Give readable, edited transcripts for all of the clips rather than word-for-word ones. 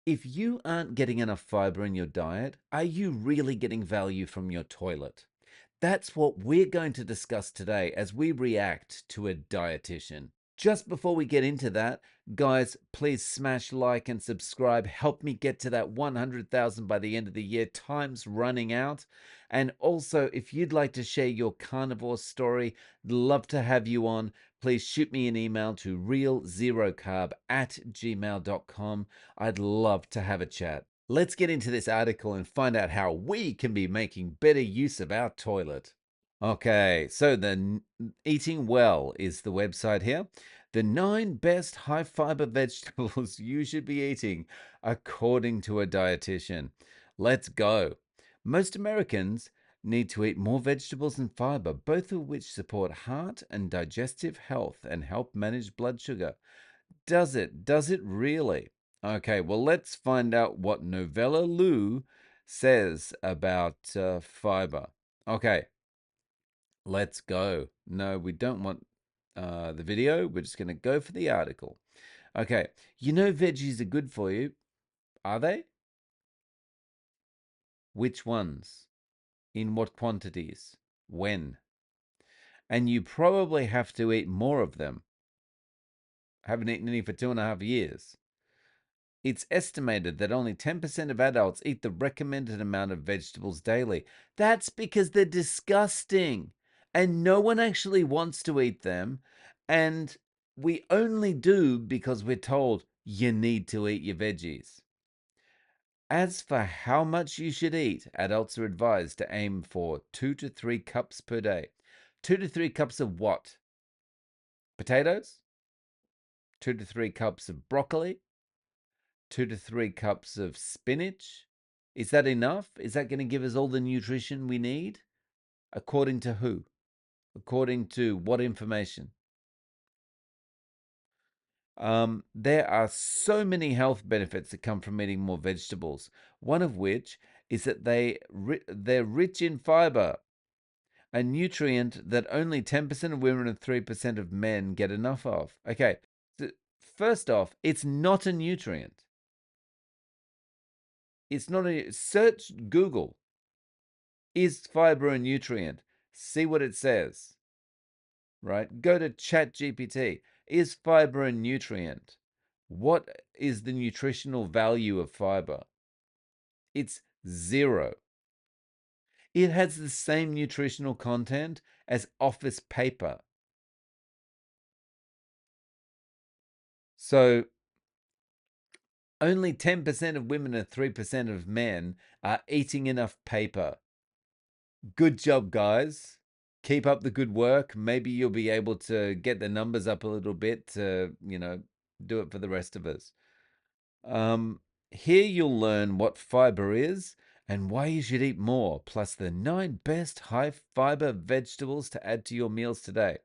If you aren't getting enough fiber in your diet, are you really getting value from your toilet? That's what we're going to discuss today as we react to a dietitian. Just before we get into that, guys, please smash like and subscribe. Help me get to that 100,000 by the end of the year. Time's running out. And also, if you'd like to share your carnivore story, love to have you on. Please shoot me an email to realzerocarb@gmail.com. I'd love to have a chat. Let's get into this article and find out how we can be making better use of our toilet. Okay, so the Eating Well is the website here. The 9 best high fiber vegetables you should be eating, according to a dietitian. Let's go. Most Americans need to eat more vegetables and fiber, both of which support heart and digestive health and help manage blood sugar. Does it? Does it really? Okay, well, let's find out what Novella Lou says about fiber. Okay, let's go. No, we don't want the video. We're just going to go for the article. Okay, you know veggies are good for you. Are they? Which ones? In what quantities? When? And you probably have to eat more of them. Haven't eaten any for 2.5 years. It's estimated that only 10% of adults eat the recommended amount of vegetables daily. That's because they're disgusting and no one actually wants to eat them. And we only do because we're told you need to eat your veggies. As for how much you should eat, adults are advised to aim for 2 to 3 cups per day. 2 to 3 cups of what? Potatoes? 2 to 3 cups of broccoli? 2 to 3 cups of spinach. Is that enough? Is that going to give us all the nutrition we need? According to who? According to what information? There are so many health benefits that come from eating more vegetables. One of which is that they're rich in fiber, a nutrient that only 10% of women and 3% of men get enough of. Okay, so first off, it's not a nutrient. It's not a search Google. Is fiber a nutrient? See what it says, right? Go to ChatGPT. Is fiber a nutrient? What is the nutritional value of fiber? It's 0. It has the same nutritional content as office paper. So only 10% of women and 3% of men are eating enough paper. Good job, guys. Keep up the good work. Maybe you'll be able to get the numbers up a little bit to, do it for the rest of us. Here you'll learn what fiber is and why you should eat more, plus the 9 best high fiber vegetables to add to your meals today.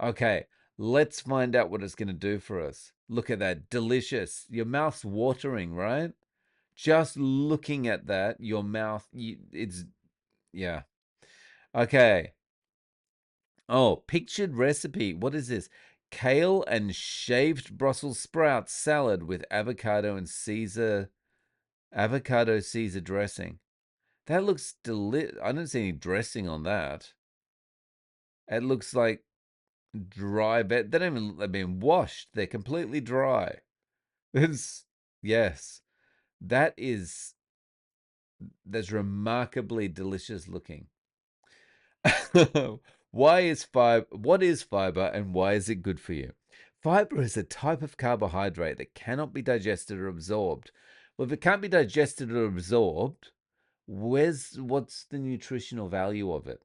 Okay, let's find out what it's going to do for us. Look at that. Delicious. Your mouth's watering, right? Just looking at that, your mouth, yeah. Okay. Oh, pictured recipe. What is this? Kale and shaved Brussels sprouts salad with avocado Caesar dressing. That looks I don't see any dressing on that. It looks like dry they don't even they've been washed. They're completely dry. It's yes. That is that's remarkably delicious looking. What is fiber and why is it good for you? Fiber is a type of carbohydrate that cannot be digested or absorbed. Well, if it can't be digested or absorbed, what's the nutritional value of it?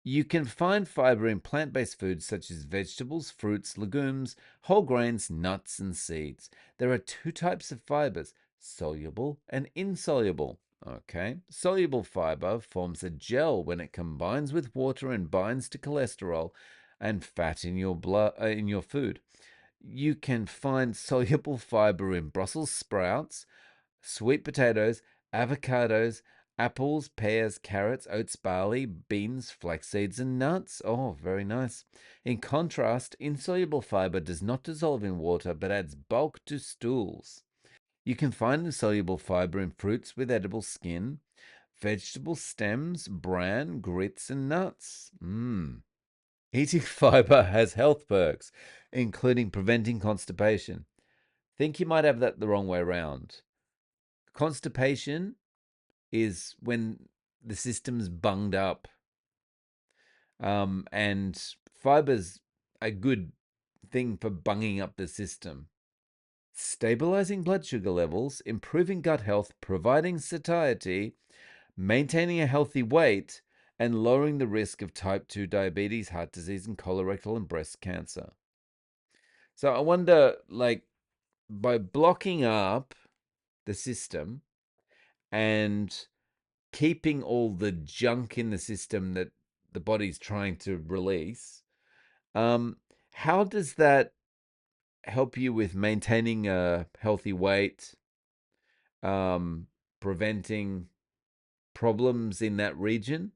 You can find fiber in plant-based foods such as vegetables, fruits, legumes, whole grains, nuts, and seeds. There are 2 types of fibers, soluble and insoluble. Okay. Soluble fiber forms a gel when it combines with water and binds to cholesterol and fat in your blood in your food. You can find soluble fiber in Brussels sprouts, sweet potatoes, avocados, apples, pears, carrots, oats, barley, beans, flax seeds, and nuts. Oh, very nice. In contrast, insoluble fiber does not dissolve in water but adds bulk to stools. You can find insoluble fiber in fruits with edible skin, vegetable stems, bran, grits, and nuts. Eating fiber has health perks, including preventing constipation. Think you might have that the wrong way around. Constipation is when the system's bunged up. And fiber's a good thing for bunging up the system. Stabilizing blood sugar levels, improving gut health, providing satiety, maintaining a healthy weight, and lowering the risk of type 2 diabetes, heart disease, and colorectal and breast cancer. So I wonder, like, by blocking up the system and keeping all the junk in the system that the body's trying to release, how does that help you with maintaining a healthy weight, preventing problems in that region,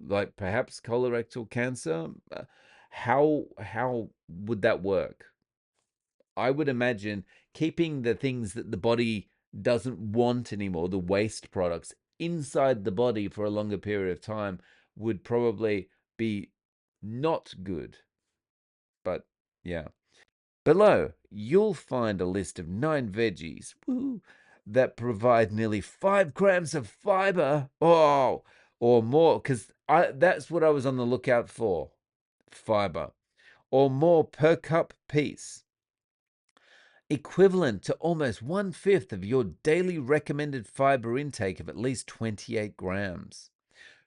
like perhaps colorectal cancer? How would that work? I would imagine keeping the things that the body doesn't want anymore, the waste products, inside the body for a longer period of time would probably be not good. But yeah. Below, you'll find a list of 9 veggies that provide nearly 5 grams of fiber. Oh, or more, because that's what I was on the lookout for. Fiber. Or more per cup piece, equivalent to almost 1/5 of your daily recommended fiber intake of at least 28 grams.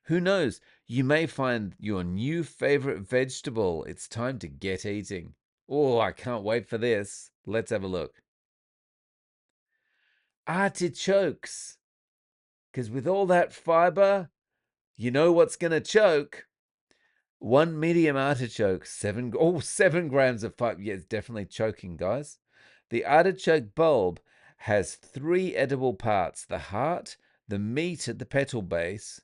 Who knows? You may find your new favorite vegetable. It's time to get eating. Oh, I can't wait for this. Let's have a look. Artichokes. Because with all that fiber, you know what's going to choke. 1 medium artichoke, 7 grams of fiber. Yeah, it's definitely choking, guys. The artichoke bulb has 3 edible parts: the heart, the meat at the petal base,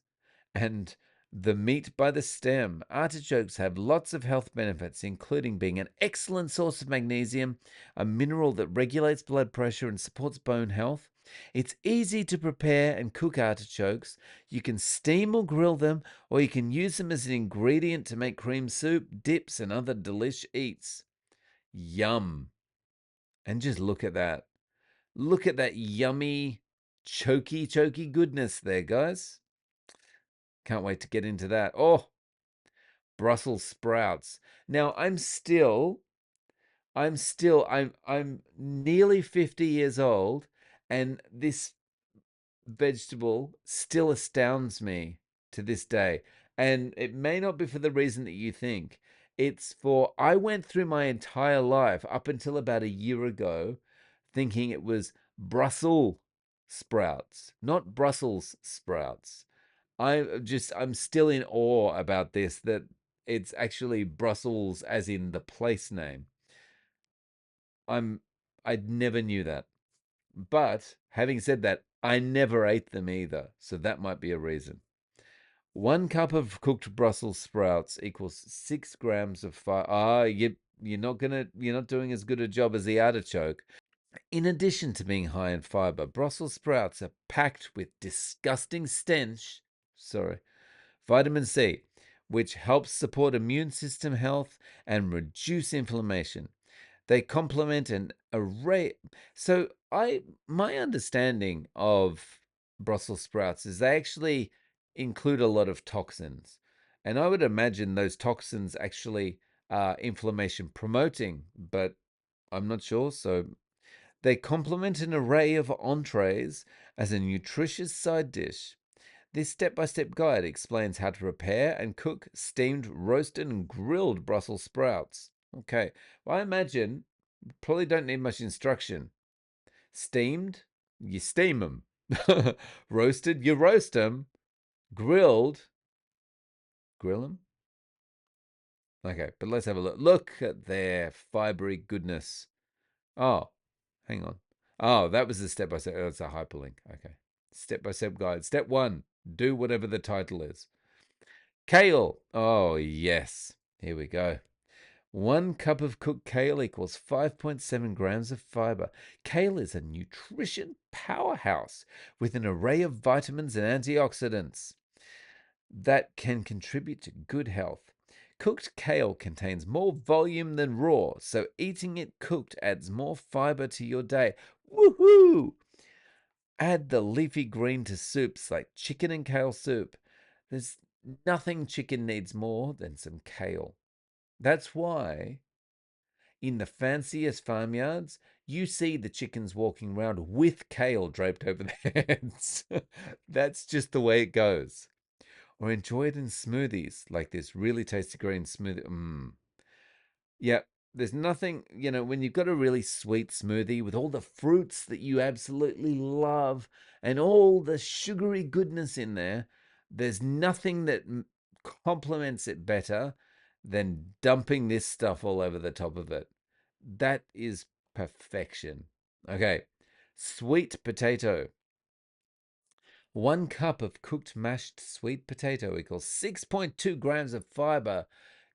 and the meat by the stem. Artichokes have lots of health benefits, including being an excellent source of magnesium, a mineral that regulates blood pressure and supports bone health. It's easy to prepare and cook artichokes. You can steam or grill them, or you can use them as an ingredient to make cream soup, dips, and other delish eats. Yum. And just look at that. Look at that yummy, choky goodness there, guys. Can't wait to get into that. Oh, Brussels sprouts. Now I'm nearly 50 years old, and this vegetable still astounds me to this day. And it may not be for the reason that you think. It's for I went through my entire life up until about a year ago thinking it was Brussels sprouts, not Brussels sprouts. I'm still in awe about this, that it's actually Brussels as in the place name. I never knew that. But having said that, I never ate them either, so that might be a reason. 1 cup of cooked Brussels sprouts equals 6 grams of fiber. You're not doing as good a job as the artichoke. In addition to being high in fiber, Brussels sprouts are packed with disgusting stench. Sorry, vitamin C, which helps support immune system health and reduce inflammation. They complement an array. So my understanding of Brussels sprouts is they actually include a lot of toxins. And I would imagine those toxins actually are inflammation promoting, but I'm not sure. So they complement an array of entrees as a nutritious side dish. This step-by-step guide explains how to prepare and cook steamed, roasted, and grilled Brussels sprouts. Okay, well, I imagine you probably don't need much instruction. Steamed, you steam them. Roasted, you roast them. Grilled, grill them. Okay, but let's have a look. Look at their fibery goodness. Oh, hang on. Oh, that was the step-by-step. Oh, it's a hyperlink. Okay. Step-by-step guide. Step 1, do whatever the title is. Kale. Oh, yes. Here we go. 1 cup of cooked kale equals 5.7 grams of fiber. Kale is a nutrition powerhouse with an array of vitamins and antioxidants that can contribute to good health. Cooked kale contains more volume than raw, so eating it cooked adds more fiber to your day. Woohoo! Add the leafy green to soups like chicken and kale soup. There's nothing chicken needs more than some kale. That's why in the fanciest farmyards, you see the chickens walking around with kale draped over their heads. That's just the way it goes. Or enjoy it in smoothies, like this really tasty green smoothie. Yeah, there's nothing, when you've got a really sweet smoothie with all the fruits that you absolutely love and all the sugary goodness in there, there's nothing that complements it better than dumping this stuff all over the top of it. That is perfection. Okay, sweet potato. 1 cup of cooked mashed sweet potato equals 6.2 grams of fiber.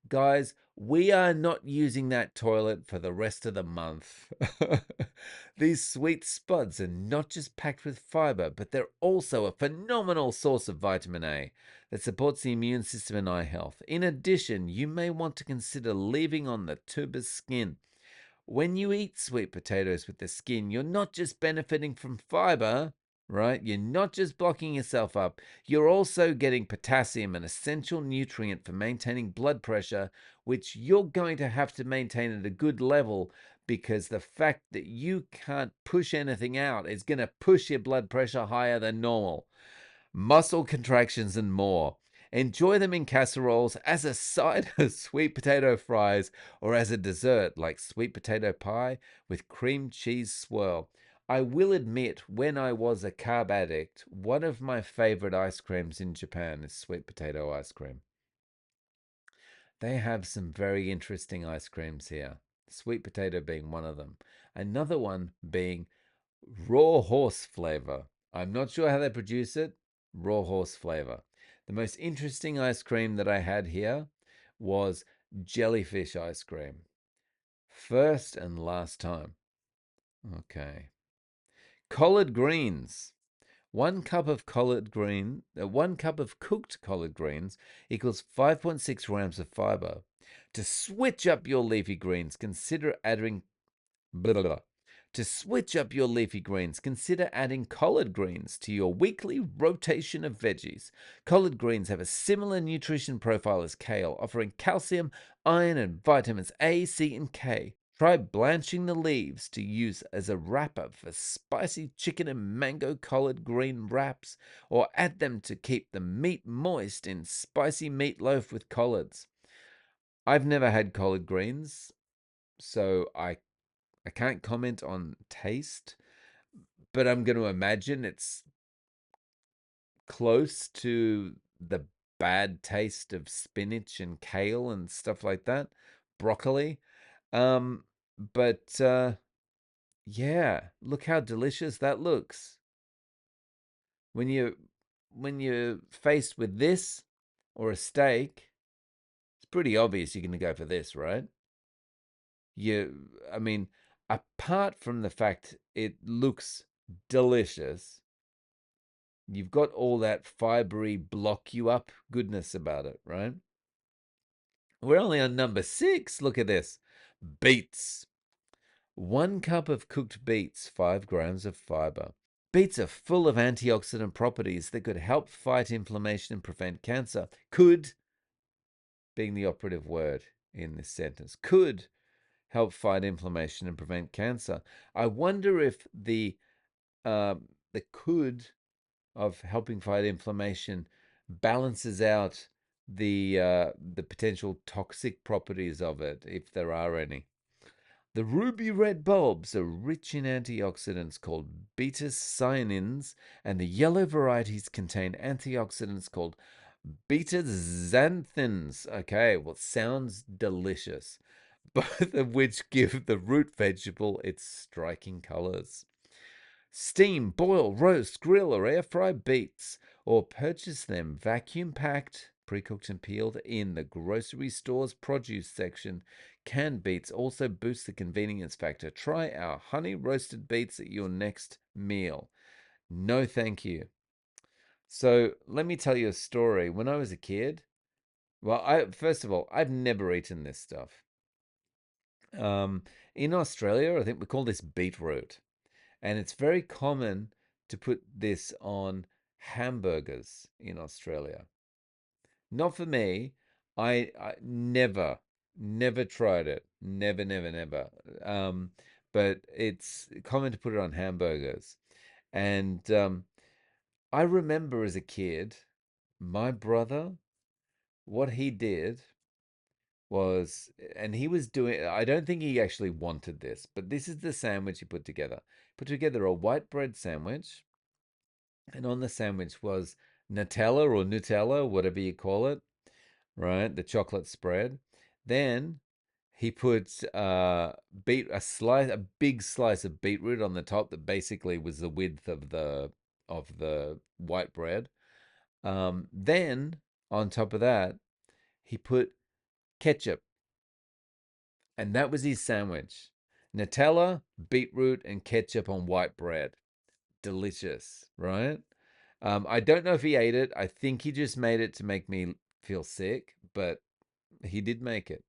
Guys, we are not using that toilet for the rest of the month. These sweet spuds are not just packed with fiber, but they're also a phenomenal source of vitamin A that supports the immune system and eye health. In addition, you may want to consider leaving on the tuber's skin. When you eat sweet potatoes with the skin, you're not just benefiting from fiber, right? You're not just blocking yourself up. You're also getting potassium, an essential nutrient for maintaining blood pressure, which you're going to have to maintain at a good level because the fact that you can't push anything out is going to push your blood pressure higher than normal. Muscle contractions and more. Enjoy them in casseroles, as a side of sweet potato fries, or as a dessert like sweet potato pie with cream cheese swirl. I will admit, when I was a carb addict, one of my favorite ice creams in Japan is sweet potato ice cream. They have some very interesting ice creams here, sweet potato being one of them. Another one being raw horse flavor. I'm not sure how they produce it. Raw horse flavor. The most interesting ice cream that I had here was jellyfish ice cream. First and last time. Okay. Collard greens. 1 cup of collard green, 1 cup of cooked collard greens equals 5.6 grams of fiber. To switch up your leafy greens, consider adding blah, blah, blah. To switch up your leafy greens, consider adding collard greens to your weekly rotation of veggies. Collard greens have a similar nutrition profile as kale, offering calcium, iron, and vitamins A, C, and K. Try blanching the leaves to use as a wrapper for spicy chicken and mango collard green wraps, or add them to keep the meat moist in spicy meatloaf with collards. I've never had collard greens, so I can't comment on taste, but I'm going to imagine it's close to the bad taste of spinach and kale and stuff like that, broccoli. But yeah, look how delicious that looks. When you're faced with this or a steak, it's pretty obvious you're going to go for this, right? I mean, apart from the fact it looks delicious, you've got all that fibery block you up goodness about it, right? We're only on number 6. Look at this. Beets. 1 cup of cooked beets, 5 grams of fiber. Beets are full of antioxidant properties that could help fight inflammation and prevent cancer. Could, being the operative word in this sentence, could help fight inflammation and prevent cancer. I wonder if the could of helping fight inflammation balances out the potential toxic properties of it, if there are any. The ruby red bulbs are rich in antioxidants called beta-cyanins, and the yellow varieties contain antioxidants called beta-xanthins. Okay, well, sounds delicious, both of which give the root vegetable its striking colors. Steam, boil, roast, grill, or air fry beets, or purchase them vacuum packed, pre-cooked and peeled in the grocery store's produce section. Canned beets also boost the convenience factor. Try our honey roasted beets at your next meal. No, thank you. So let me tell you a story. When I was a kid, well, first of all, I've never eaten this stuff. In Australia, I think we call this beetroot, and it's very common to put this on hamburgers in Australia. Not for me. I never tried it. Never. Um, but it's common to put it on hamburgers. And I remember as a kid, my brother, what he did was, and he was doing, I don't think he actually wanted this, but this is the sandwich he put together. Put together a white bread sandwich, and on the sandwich was Nutella, whatever you call it, right? The chocolate spread. Then he put a big slice of beetroot on the top that basically was the width of the white bread. Then on top of that, he put ketchup, and that was his sandwich. Nutella, beetroot, and ketchup on white bread. Delicious, right? I don't know if he ate it. I think he just made it to make me feel sick, but he did make it.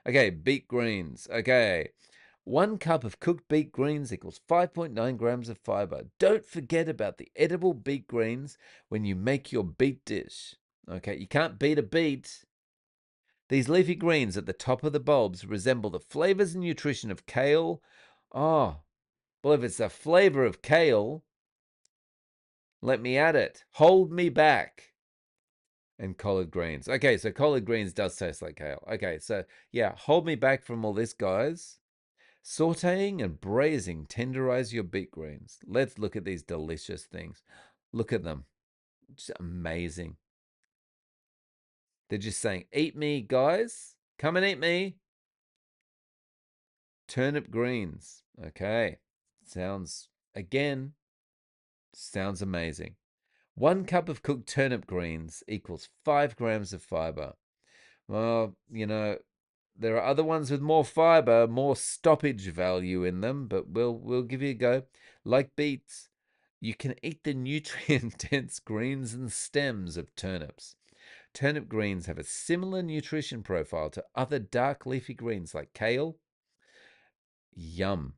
Okay, beet greens. Okay. 1 cup of cooked beet greens equals 5.9 grams of fiber. Don't forget about the edible beet greens when you make your beet dish. Okay, you can't beat a beet. These leafy greens at the top of the bulbs resemble the flavors and nutrition of kale. Oh, well, if it's the flavor of kale, let me at it. Hold me back. And collard greens. Okay, so collard greens does taste like kale. Okay, so yeah, hold me back from all this, guys. Sauteing and braising tenderize your beet greens. Let's look at these delicious things. Look at them. Just amazing. They're just saying, eat me, guys. Come and eat me. Turnip greens. Okay. Again, sounds amazing. 1 cup of cooked turnip greens equals 5 grams of fiber. Well, there are other ones with more fiber, more stoppage value in them, but we'll give you a go. Like beets, you can eat the nutrient-dense greens and stems of turnips. Turnip greens have a similar nutrition profile to other dark leafy greens like kale. Yum.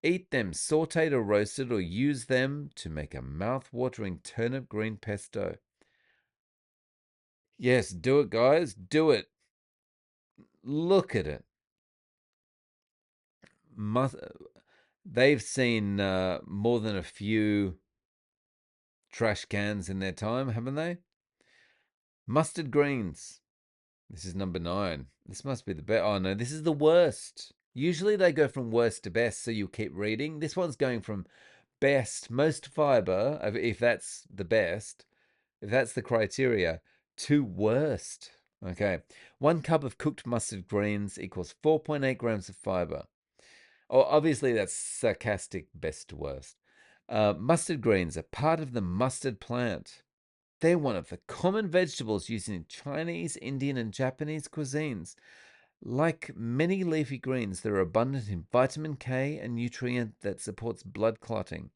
Eat them sauteed or roasted, or use them to make a mouth-watering turnip green pesto. Yes, do it, guys. Do it. Look at it. They've seen more than a few trash cans in their time, haven't they? Mustard greens. This is number 9. This must be the best. Oh, no, this is the worst. Usually they go from worst to best, so you keep reading. This one's going from best, most fiber, if that's the best, if that's the criteria, to worst. Okay. 1 cup of cooked mustard greens equals 4.8 grams of fiber. Oh, obviously that's sarcastic, best to worst. Mustard greens are part of the mustard plant. They're one of the common vegetables used in Chinese, Indian, and Japanese cuisines. Like many leafy greens, they're abundant in vitamin K, a nutrient that supports blood clotting.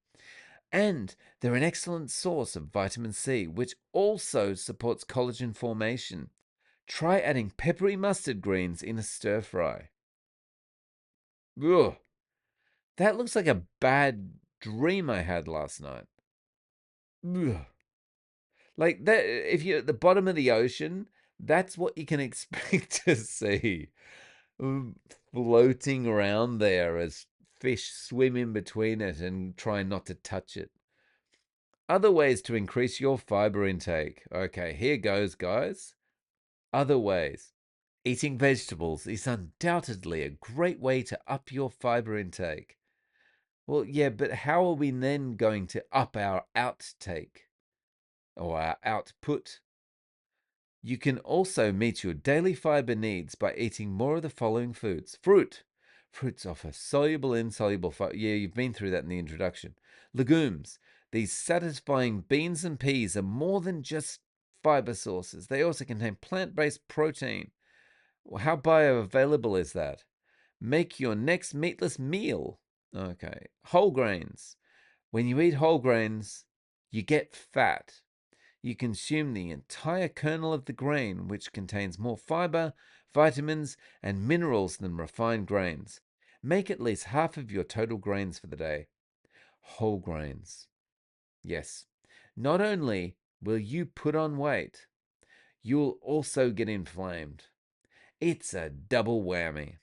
And they're an excellent source of vitamin C, which also supports collagen formation. Try adding peppery mustard greens in a stir fry. Ugh. That looks like a bad dream I had last night. Ugh. Like that, if you're at the bottom of the ocean, that's what you can expect to see. Floating around there as fish swim in between it and try not to touch it. Other ways to increase your fiber intake. Okay, here goes, guys. Other ways. Eating vegetables is undoubtedly a great way to up your fiber intake. Well, yeah, but how are we then going to up our outtake or our output? You can also meet your daily fiber needs by eating more of the following foods. Fruit. Fruits offer soluble and insoluble fiber. Yeah, you've been through that in the introduction. Legumes. These satisfying beans and peas are more than just fiber sources. They also contain plant-based protein. How bioavailable is that? Make your next meatless meal. Okay. Whole grains. When you eat whole grains, you get fat. You consume the entire kernel of the grain, which contains more fiber, vitamins, and minerals than refined grains. Make at least half of your total grains for the day. Whole grains. Yes. Not only will you put on weight, you'll also get inflamed. It's a double whammy.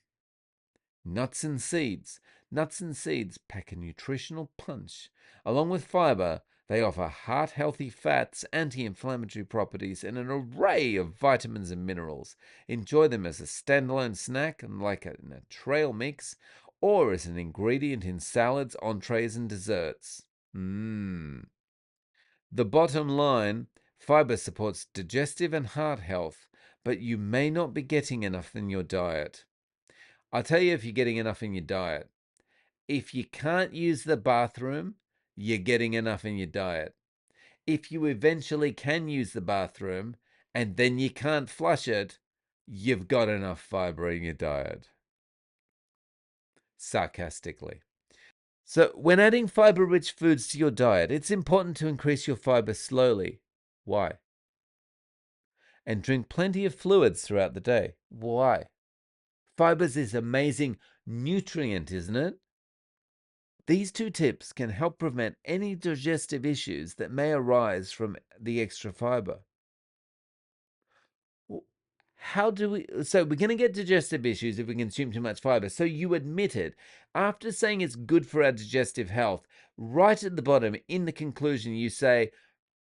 Nuts and seeds. Nuts and seeds pack a nutritional punch. Along with fiber, they offer heart-healthy fats, anti-inflammatory properties, and an array of vitamins and minerals. Enjoy them as a standalone snack, like in a trail mix, or as an ingredient in salads, entrees, and desserts. Mmm. The bottom line, fiber supports digestive and heart health, but you may not be getting enough in your diet. I'll tell you if you're getting enough in your diet. If you can't use the bathroom, you're getting enough in your diet. If you eventually can use the bathroom and then you can't flush it, you've got enough fiber in your diet. Sarcastically. So, when adding fiber rich foods to your diet, it's important to increase your fiber slowly. Why? And drink plenty of fluids throughout the day. Why? Fiber's is amazing nutrient, isn't it? These two tips can help prevent any digestive issues that may arise from the extra fiber. How do we? So, we're going to get digestive issues if we consume too much fiber. So, you admit it. After saying it's good for our digestive health, right at the bottom in the conclusion, you say,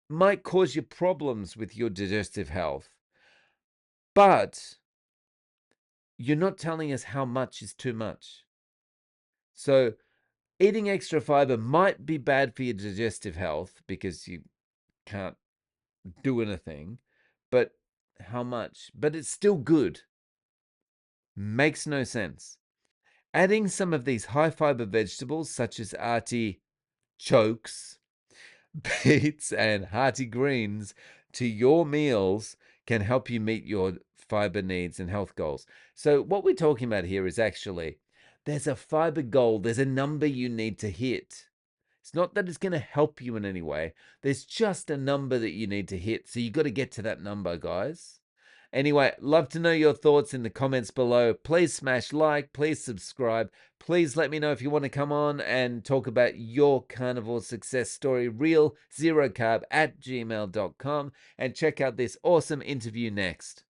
might cause you problems with your digestive health. But you're not telling us how much is too much. So, eating extra fiber might be bad for your digestive health because you can't do anything, but how much? But it's still good. Makes no sense. Adding some of these high fiber vegetables, such as artichokes, beets, and hearty greens, to your meals can help you meet your fiber needs and health goals. So, what we're talking about here is actually there's a fiber goal, there's a number you need to hit. It's not that it's going to help you in any way. There's just a number that you need to hit. So you got to get to that number, guys. Anyway, love to know your thoughts in the comments below. Please smash like, please subscribe. Please let me know if you want to come on and talk about your carnivore success story, realzerocarb@gmail.com, and check out this awesome interview next.